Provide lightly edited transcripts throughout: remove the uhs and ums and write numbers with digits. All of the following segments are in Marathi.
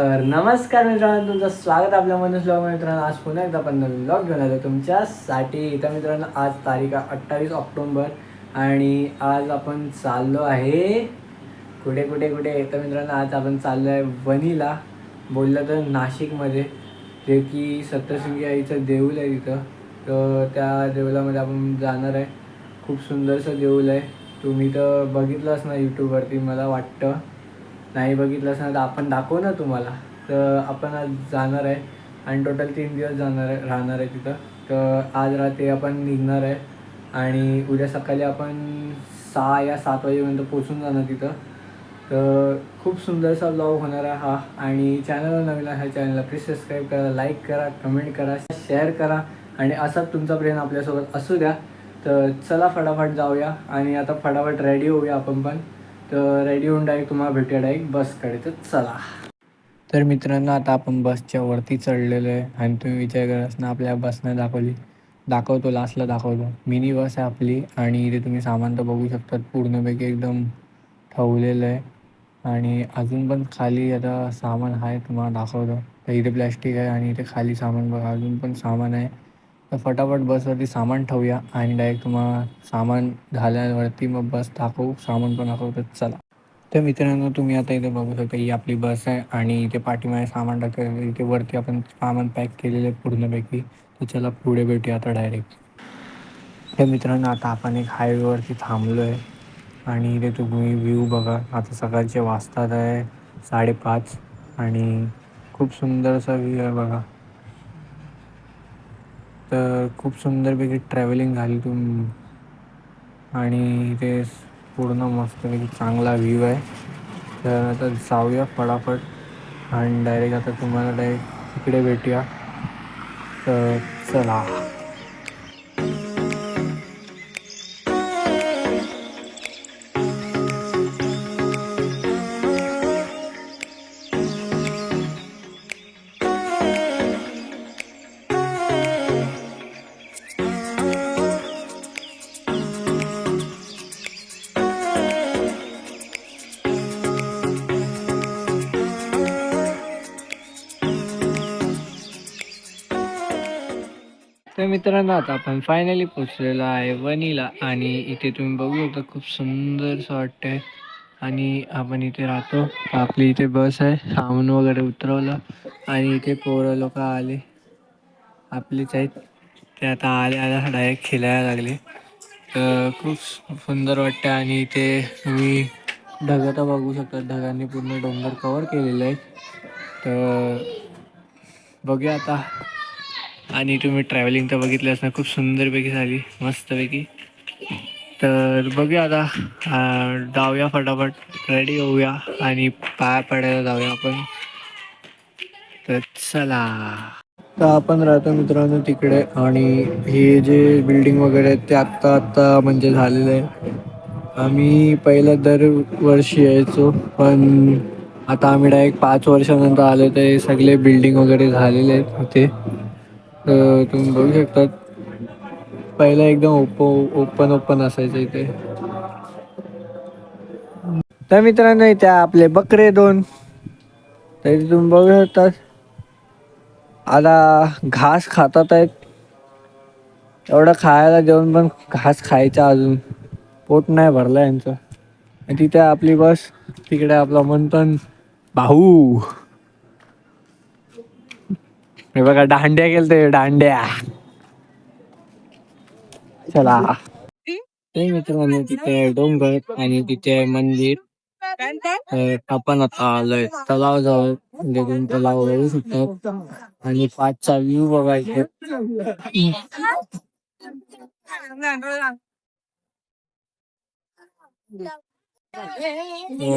तर नमस्कार मित्रांनो, तुमचं स्वागत आपल्या मनुष्य ब्लॉग. मित्रांनो, आज पुन्हा एकदा आपण नवीन ब्लॉग घेऊन आलो तुमच्यासाठी. तर मित्रांनो, आज तारीख 28 ऑक्टोबर आणि आज आपण चाललो आहे कुठे कुठे कुठे तर मित्रांनो, आज आपण चाललो आहे वणीला, बोललं तर नाशिकमध्ये, जे की सप्तशृंगी आईचं देऊळ आहे तिथं. तर त्या देऊळामध्ये आपण जाणार आहे. खूप सुंदरसं देऊळ आहे. तुम्ही तर बघितलंच ना यूट्यूबवरती, मला वाटतं. नाही बघितलंच ना तर आपण दाखवू ना तुम्हाला. तर आपण आज जाणार आहे आणि टोटल 3 दिवस राहणार आहे तिथं. तर आज रात्री आपण निघणार आहे आणि उद्या सकाळी आपण 6 या 7 वाजेपर्यंत पोचून जाणार तिथं. तर खूप सुंदरसा ब्लॉग होणार आहे हा. आणि चॅनलवर नवीन आहे, चॅनलला प्लीज सबस्क्राईब करा, लाईक करा, कमेंट करा, शेअर करा आणि असाच तुमचा प्रेम आपल्यासोबत असू द्या. तर चला फटाफट जाऊया आणि आता फटाफट रेडी होऊया आपण पण. तर रेडी होऊन डायरेक्ट तुम्हाला भेटूया डायरेक्ट बसकडे. तर चला. तर मित्रांनो, आता आपण बसच्या वरती चढलेलो आहे आणि तुम्ही विचार कराच ना, आपल्या बसनं दाखवतो लास्टला दाखवतो. मिनी बस आहे आपली आणि इथे तुम्ही सामान तर बघू शकतात, पूर्णपैकी एकदम ठेवलेलं आहे. आणि अजून पण खाली आता सामान आहे, तुम्हाला दाखवतो. तर इथे प्लॅस्टिक आहे आणि इथे खाली सामान बघा, अजून पण सामान आहे. तर फटाफट बसवरती सामान ठेवूया आणि डायरेक्ट तुम्हाला सामान झाल्यावरती मग बस दाखवू, सामान पण दाखवतो. चला. तर मित्रांनो, तुम्ही आता इथे बघू शकता, ही आपली बस आहे आणि इथे पाठीमागे सामान टाकलं, इथे वरती आपण सामान पॅक केलेलं आहे पूर्णपैकी. तर चला पुढे भेटूया आता डायरेक्ट. तर मित्रांनो, आता आपण एक हायवेवरती थांबलो आहे आणि इथे तुम्ही व्ह्यू बघा. आता सकाळचे वाजतात आहे 5:30 आणि खूप सुंदरसा व्ह्यू आहे बघा. तर खूप सुंदरपैकी ट्रॅव्हलिंग झाली आणि इथे पूर्ण मस्तपैकी चांगला व्ह्यू आहे. तर आता जाऊया फटाफट आणि डायरेक्ट आता तुम्हाला डायरेक्ट इकडे भेटूया. तर चला. तर मित्रांनो, आता आपण फायनली पोचलेलो आहे वणीला आणि इथे तुम्ही बघू शकता, खूप सुंदरसं वाटतंय. आणि आपण इथे राहतो. आपली इथे बस आहे, सामान वगैरे उतरवलं आणि इथे पोरं लोक आले, आपलीच आहेत. ते आता आल्या डायरेक्ट खेळायला लागले. तर खूप सुंदर वाटतं. आणि इथे तुम्ही ढगं तर बघू शकता, ढगांनी पूर्ण डोंगर कवर केलेले आहेत. तर बघूया आता. आणि तुम्ही ट्रॅव्हलिंग तर बघितलं असणार, खूप सुंदरपैकी झाली, मस्तपैकी. तर बघूया आता, जाऊया फटाफट, रेडी होऊया आणि पाया पडायला जाऊया आपण. तर चला. तर आपण राहतो मित्रांनो तिकडे आणि हे जे बिल्डिंग वगैरे आहेत ते आत्ता म्हणजे झालेलं आहे. आम्ही पहिला दरवर्षी यायचो, पण आता आम्ही डायरेक्ट 5 वर्षानंतर आलो. ते सगळे बिल्डिंग वगैरे झालेले आहेत इथे. तर तुम्ही बघू शकतात, पहिला एकदम ओपन असायचं इथे. तर मित्रांनो, इथे आपले बकरे 2, तर तुम्ही बघू शकतात आता घास खातात आहेत. एवढं खायला देऊन पण घास खायचा, अजून पोट नाही भरलं यांचं. आणि तिथे आपली बस, तिकडे आपला मंथन भाऊ, हे बघा दांड्या केलते, दांड्या. चला. ते मित्रांनो, तिथे डोंगर आणि तिथे मंदिर. आपण आता आलोय तलावाजवळ, म्हणजे तलाव बघू शकतो आणि 5चा व्ह्यू बघायचे.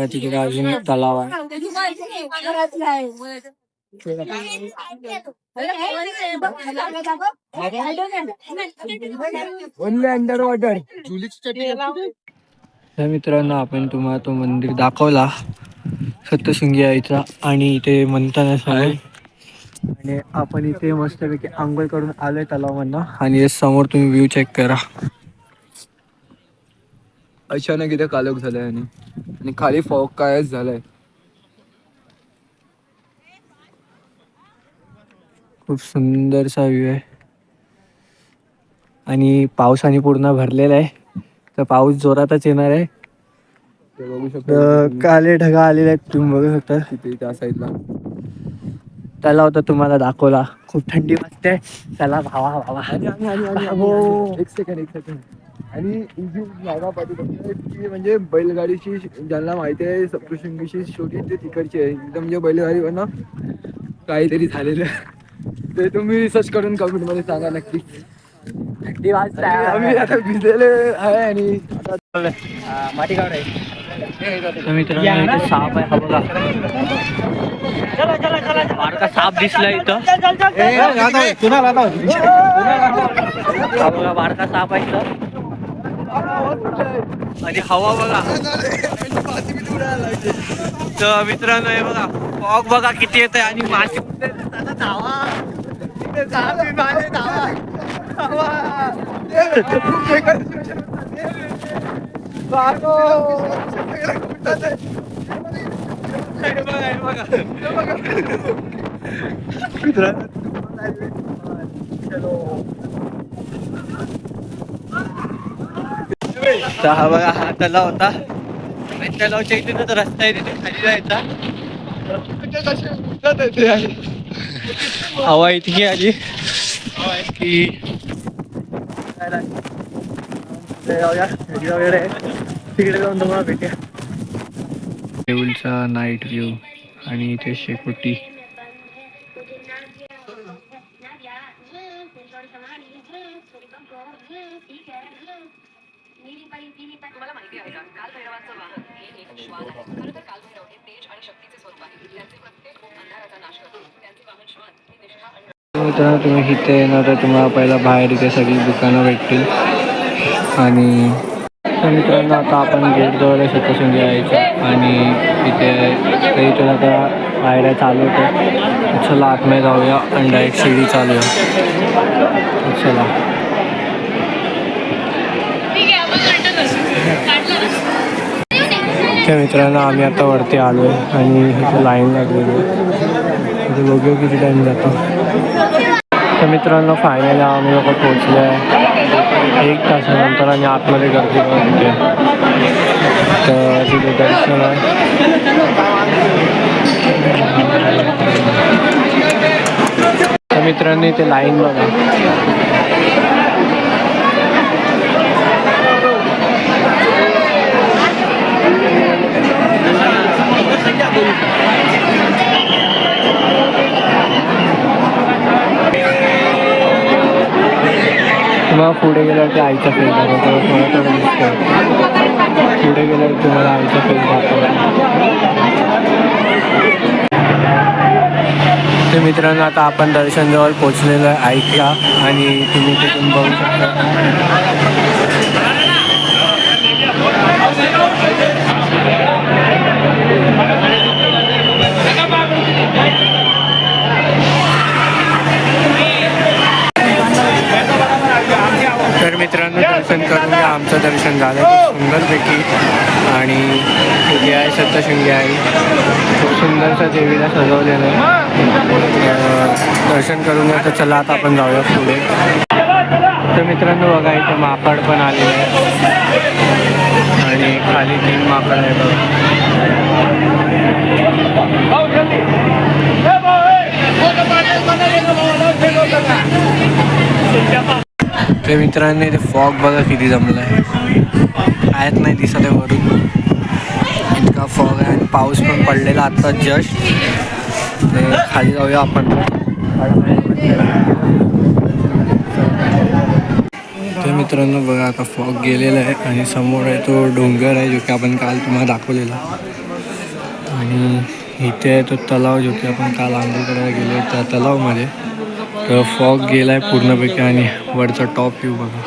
तिकडे अजून एक तलाव आहे. Under water. तर मित्रांनो, आपण तुम्हाला तो मंदिर दाखवला सप्तशृंगी आईचा आणि इथे मंथन आहे. आणि आपण इथे मस्तपैकी आंघोळ करून आलोय तलावांना आणि समोर तुम्ही व्ह्यू चेक करा. अचानक इथे कालोख झालाय आणि खाली फॉग कायच झालाय. खूप सुंदरसा व्ह्यू आहे आणि पावसाने पूर्ण भरलेला आहे. तर पाऊस जोरातच येणार आहे. बघू शकता काले ढगा आलेले आहेत तुम्ही बघू शकता. तिथे त्या साईडला त्याला होता तुम्हाला दाखवला. खूप थंडी वाजते. त्याला भावा भावा एक सेकंड आणि ही जी जागा पाहिजे ती म्हणजे बैलगाडीची ज्यांना माहिती आहे सप्तशृंगीची शेवटी ते तिकडची आहे एकदम. म्हणजे बैलगाडीवर ना काहीतरी झालेलं ते तुम्ही सर्च करून कमेंट मध्ये सांगा नक्की. थंडी वाजते. आम्ही आता भिजलेले आहे आणि माटी आहे. मित्रांनो इथे साप आहे. हा बघा बारका साप दिसला इथं. हा बघा बारका साप आहे इथं. आणि हवा बघा. तर मित्रांनो हे बघा फॉग बघा किती येत आहे आणि माशी तर हा बघा हा तलाव होता. तलावच्या इथे तर रस्ता आहे तिथे खाली जायचा. हवा इतकी आली की तिकडे जाऊन तुम्हाला भेटूया. देऊळचा नाईट व्ह्यू आणि इथे शेकोटी. तुम्हाला माहिती आहे का कालभैरवांचं वाहन हे एक श्वान आहे. खरं तर कालभैरव हे तेज आणि शक्तीचे स्वरूप आहे. त्यांचे प्रत्येक रूप अंधाराचा नाश करतो. त्यांचे वाहन श्वान ही निष्ठा आणि मित्रांनो तुम्ही इथे येणार तर तुम्हाला पहिला बाहेर इथे सगळी दुकानं भेटतील. आणि तर मित्रांनो आता आपण गेटजवळ सप्तशृंगी यायचं आणि इथे इथून आता पायऱ्या चालू होत्या. चला आतमध्ये जाऊया आणि डायरेक्ट शिडी चालू आहे. चला तर मित्रांनो आम्ही आता वरती आलो आहे आणि इथे लाईन लागलेली आहे. इथे बघूया किती टाईम जातो. तर मित्रांनो फायनली आम्ही लोक पोहोचले आहे 1 तासानंतर आणि आतमध्ये गर्दी होते. तर तिथे दर्शन आहे. तर मित्रांनो इथे लाईन बघा. तुम्हाला पुढे गेल्यावरती आईचा फेस दाखवतो. थोडं दिसतं. पुढे गेल्यावर तुम्हाला आईचा फेस दाखवतो. तर मित्रांनो आता आपण दर्शनजवळ पोचलेलो आहे आईच्या आणि तुम्ही तिथून बघू शकता. तर मित्रांनो दर्शन करून घ्या. आमचं दर्शन झालं खूप सुंदरपैकी आणि इथे आहे सप्तशृंगी आहे. खूप सुंदरसं देवीला सजवलेलं आहे. दर्शन करून घ्या. तर चला आता आपण जाऊया पुढे. तर मित्रांनो बघा इथे माकड पण आलेले आहे आणि खाली 3 माकड आहे बघा. ते मित्रांनी ते फॉग बघा किती जमलं आहे. आयत नाही दिसत आहे वरून. इतका फॉग आहे आणि पाऊस पण पडलेला आता जस्ट. ते खाली जाऊया आपण. ते मित्रांनो बघा आता फॉग गेलेला आहे आणि समोर आहे तो डोंगर आहे जो की आपण काल तुम्हाला दाखवलेला. आणि इथे आहे तो तलाव जो की आपण काल आंघोळ करायला गेलो त्या तलावमध्ये. तर फॉग गेला आहे पूर्णपैकी आणि वरचा टॉप व्ह्यू बघा.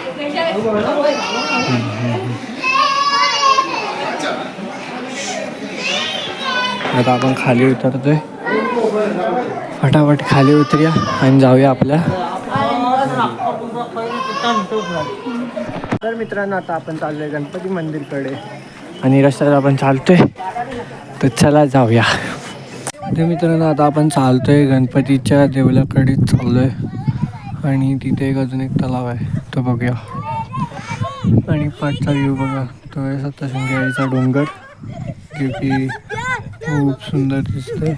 आता आपण खाली उतरतोय. फटाफट खाली उतरूया आणि जाऊया आपल्या. तर मित्रांनो आता आपण चाललोय गणपती मंदिरकडे आणि रस्त्यात आपण चालतोय. तर चला जाऊया. ते मित्रांनो आता आपण चालतोय गणपतीच्या देवळाकडे चाललोय आणि तिथे एक अजून एक तलाव आहे तो बघूया. आणि पाठचा व्ह्यू बघा, तो आहे सप्तशृंगी डोंगर जो की खूप सुंदर दिसतोय.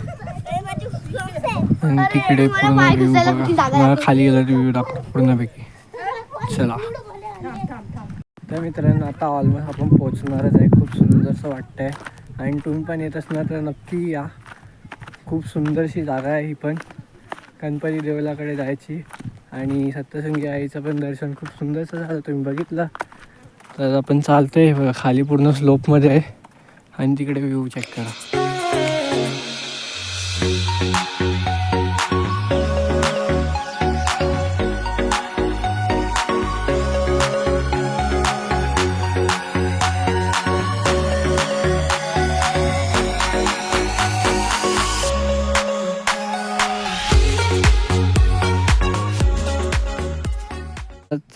आणि तिकडे पूर्ण व्ह्यू बघा, मला खाली गेला व्ह्यू दाखव पूर्णपैकी. चला तर मित्रांनो आता ऑलमोस्ट आपण पोहोचणारच आहे. खूप सुंदरसं वाटतंय आणि तुम्ही पण येत असणार तर नक्की या. खूप सुंदरशी जागा आहे ही पण, गणपती देवळाकडे जायची. आणि सप्तशृंगी आईचं पण दर्शन खूप सुंदरसं झालं, तुम्ही बघितलं. तर आपण चालतोय बघा, खाली पूर्ण स्लोपमध्ये आहे आणि तिकडे व्ह्यू चेक करा.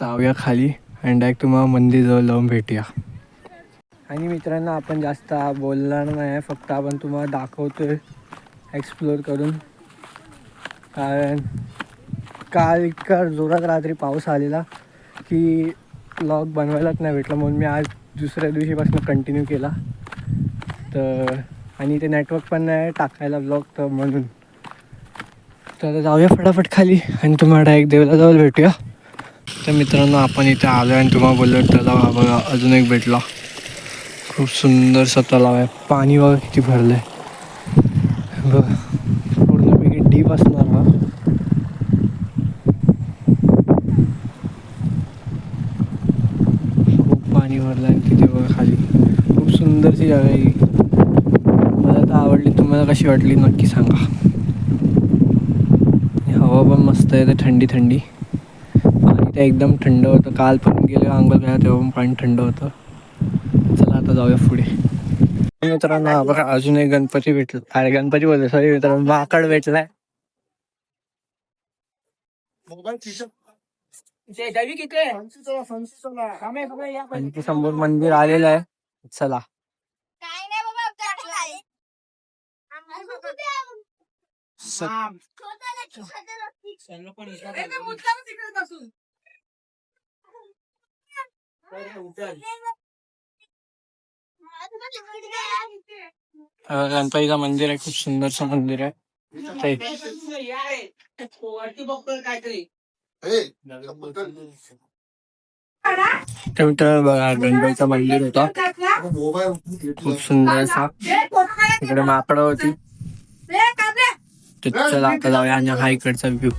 जाऊया खाली आणि डायरेक्ट तुम्हाला मंदिरजवळ जाऊन भेटूया. आणि मित्रांनो आपण जास्त बोलणार नाही, फक्त आपण तुम्हाला दाखवतोय एक्सप्लोअर करून. कारण काल इतका जोरात रात्री पाऊस आलेला की व्लॉग बनवायलाच नाही भेटलं, म्हणून मी आज दुसऱ्या दिवशीपासून कंटिन्यू केला. तर आणि ते नेटवर्क पण नाही टाकायला व्लॉग, तर म्हणून. तर जाऊया फटाफट खाली आणि तुम्हाला डायरेक्ट देवळाजवळ भेटूया. तर मित्रांनो आपण इथे आलो आणि तुम्हाला बोललो तलाव हा बघा अजून एक भेटला. खूप सुंदरसा तलाव आहे, पाणी बघा किती भरलं आहे बघा, पूर्णपैकी डीप असणार हा. खूप पाणी भरलं आहे तिथे बघा खाली. खूप सुंदरशी जागा आहे ही, मला तर आवडली. तुम्हाला कशी वाटली नक्की सांगा. हवा पण मस्त आहे, तर थंडी थंडी. ते एकदम थंड होतं, काल पण गेले आंघोळ करायला तेव्हा पण पाणी थंड होतं. चला आता जाऊया पुढे. मित्रांनो बघा अजून एक गणपती भेटला. अरे गणपती बोलतो, सॉरी मित्रांनो, माकड भेटलाय. आणि समोर मंदिर आलेलं आहे. चला गणपतीचं मंदिर आहे, खूप सुंदरचं मंदिर आहे. तर मित्रांनो बघा गणपतीचं मंदिर होता, खूप सुंदर असा. इकडे माकडं होती. चला आता जाऊया आणि हा इकडचा व्ह्यू.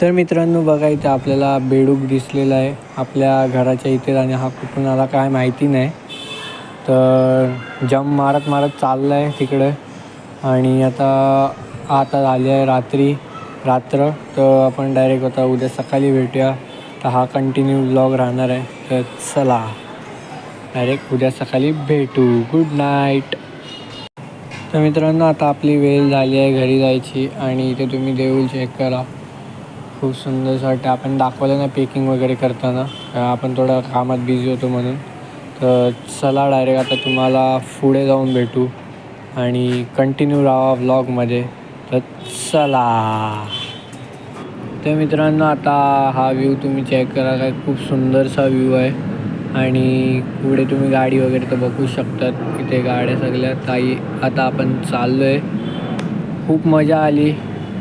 तर मित्रांनो बघा इथे आपल्याला बेडूक दिसलेला आहे आपल्या घराच्या इथे. आणि हा कुठून आला काय माहिती नाही. तर जंप मारत मारत चालला आहे तिकडे. आणि आता झाली आहे रात्र. तर आपण डायरेक्ट आता उद्या सकाळी भेटूया. तर हा कंटिन्यू व्लॉग राहणार आहे. तर चला डायरेक्ट उद्या सकाळी भेटू. Good night. तर मित्रांनो आता आपली वेळ झाली आहे घरी जायची. आणि इथे तुम्ही देऊळ चेक करा, खूप सुंदर वाटतं. आपण दाखवलं ना पॅकिंग वगैरे करताना, आपण थोडं कामात बिझी होतो म्हणून. तर चला डायरेक्ट आता तुम्हाला पुढे जाऊन भेटू आणि कंटिन्यू राहा व्लॉगमध्ये. तर चला. तर मित्रांनो आता हा व्ह्यू तुम्ही चेक करा, काय खूप सुंदरसा व्ह्यू आहे. आणि पुढे तुम्ही गाडी वगैरे तर बघू शकतात, इथे गाड्या सगळ्या काही. आता आपण चाललो आहे, खूप मजा आली.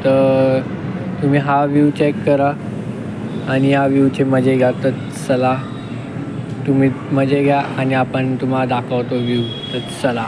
तर तुम्ही हा व्ह्यू चेक करा आणि या व्ह्यूचे मजे घ्या. तर चला तुम्ही मजे घ्या आणि आपण तुम्हाला दाखवतो व्ह्यू. तर चला.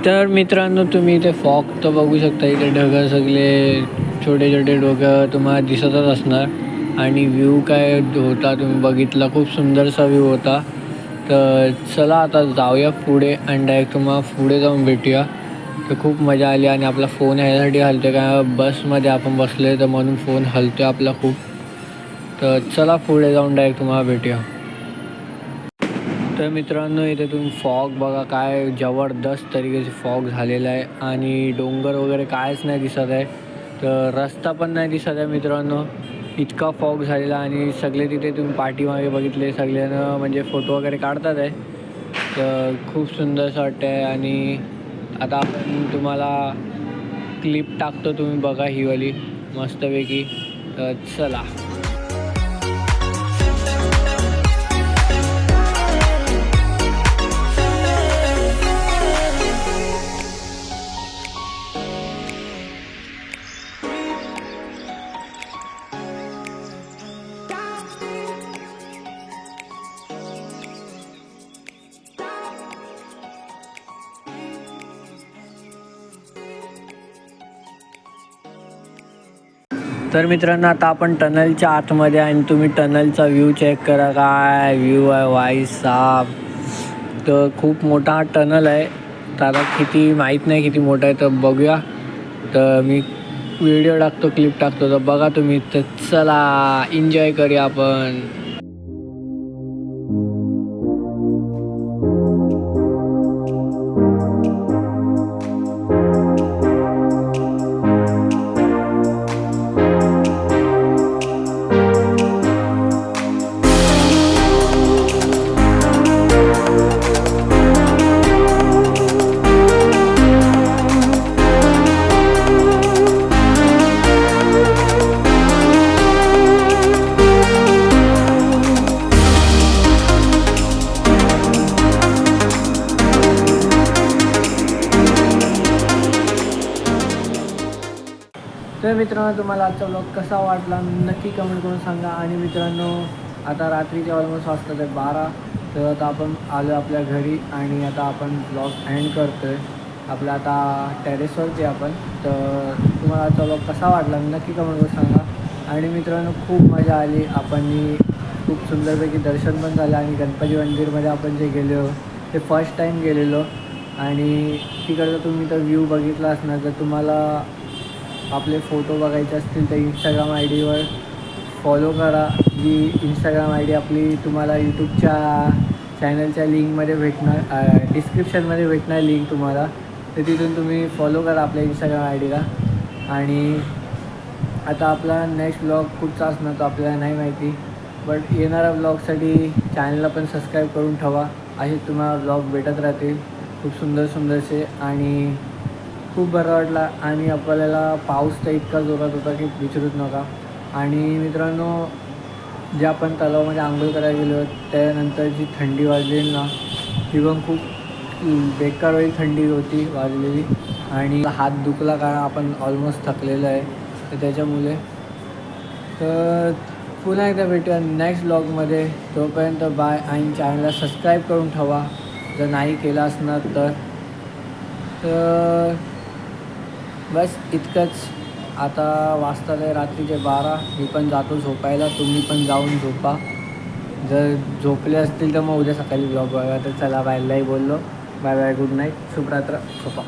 तर मित्रांनो तुम्ही इथे फॉग तर बघू शकता. इथे ढगं सगळे छोटे छोटे डोकं तुम्हाला दिसतच असणार. आणि व्ह्यू काय होता तुम्ही बघितला, खूप सुंदरसा व्ह्यू होता. तर चला आता जाऊया पुढे आणि डायरेक्ट तुम्हाला पुढे जाऊन भेटूया. तर खूप मजा आली आणि आपला फोन ह्यासाठी हलतो का बसमध्ये आपण बसलो तर म्हणून फोन हलतो आपला खूप. तर चला पुढे जाऊन डायरेक्ट तुम्हाला भेटूया. तर मित्रांनो इथे तुम्ही फॉग बघा, काय जबरदस्त तरीकेचे फॉग झालेला आहे आणि डोंगर वगैरे कायच नाही दिसत आहे. तर रस्ता पण नाही दिसत आहे मित्रांनो, इतका फॉग झालेला. आणि सगळे तिथे तुम्ही पाठीमागे बघितले सगळ्यांना म्हणजे फोटो वगैरे काढतात आहे. तर खूप सुंदरसं वाटतं आहे. आणि आता आपण तुम्हाला क्लिप टाकतो, तुम्ही बघा ही वाली मस्तपैकी. तर चला. तर मित्रांनो आता आपण टनलच्या आतमध्ये आणि तुम्ही टनलचा व्ह्यू चेक करा, काय व्ह्यू आहे वाई साब. तर खूप मोठा हा टनल आहे. तर आता किती माहीत नाही किती मोठा आहे, तर बघूया. तर मी व्हिडिओ टाकतो, क्लिप टाकतो, तर बघा तुम्ही. तर चला एन्जॉय करूया आपण. तर मित्रांनो तुम्हाला आजचा ब्लॉग कसा वाटला नक्की कमेंट करून सांगा. आणि मित्रांनो आता रात्रीचे ऑलमोस्ट वाजतात 12. तर आता आपण आलो आपल्या घरी आणि आता आपण ब्लॉग एंड करतो आहे. आपल्या आता टेरेसवरती आपण. तर तुम्हाला आजचा ब्लॉग कसा वाटला नक्की कमेंट करून सांगा. आणि मित्रांनो खूप मजा आली. आपण खूप सुंदरपैकी दर्शन पण झालं. आणि गणपती मंदिरमध्ये आपण जे गेलो ते फर्स्ट टाईम गेलेलो. आणि तिकडचा तुम्ही तर व्ह्यू बघितला असणार. जर तुम्हाला आपले फोटो बघायचे असतील तर इंस्टाग्राम आय डीवर फॉलो करा. जी इंस्टाग्राम आय डी आपली तुम्हाला यूट्यूबच्या चॅनलच्या लिंकमध्ये भेटणार, डिस्क्रिप्शनमध्ये भेटणार लिंक तुम्हाला. तर तिथून तुम्ही फॉलो करा आपल्या इंस्टाग्राम आय डीला. आणि आता आपला नेक्स्ट ब्लॉग कुठचा असणार तो आपल्याला नाही माहिती, बट येणाऱ्या ब्लॉगसाठी चॅनलला पण सबस्क्राईब करून ठेवा. असे तुम्हाला ब्लॉग भेटत राहतील खूप सुंदर सुंदरसे. आणि खूप बरं वाटला. आणि आपल्याला पाऊस तर इतका जोरात होता की विचारूच नका. आणि मित्रांनो जे आपण तलावामध्ये आंघोळ करायला गेलो त्यानंतर जी थंडी वाजलेली ना ती पण खूप बेकार वेळी थंडी होती वाजलेली. आणि हात दुखला कारण आपण ऑलमोस्ट थकलेलं आहे तर त्याच्यामुळे. तर पुन्हा एकदा भेटूया नेक्स्ट ब्लॉगमध्ये. तोपर्यंत बाय. आणि चॅनलला सबस्क्राईब करून ठेवा जर नाही केलं असणार तर. बस इतकंच. आता वाजतात आहे रात्रीचे 12. मी पण जातो झोपायला, तुम्ही पण जाऊन झोपा. जर झोपले असतील तर मग उद्या सकाळी ब्लॉग बघा. तर चला बायलाही बोललो. बाय बाय, गुड नाईट, शुभरात्र, झोपा.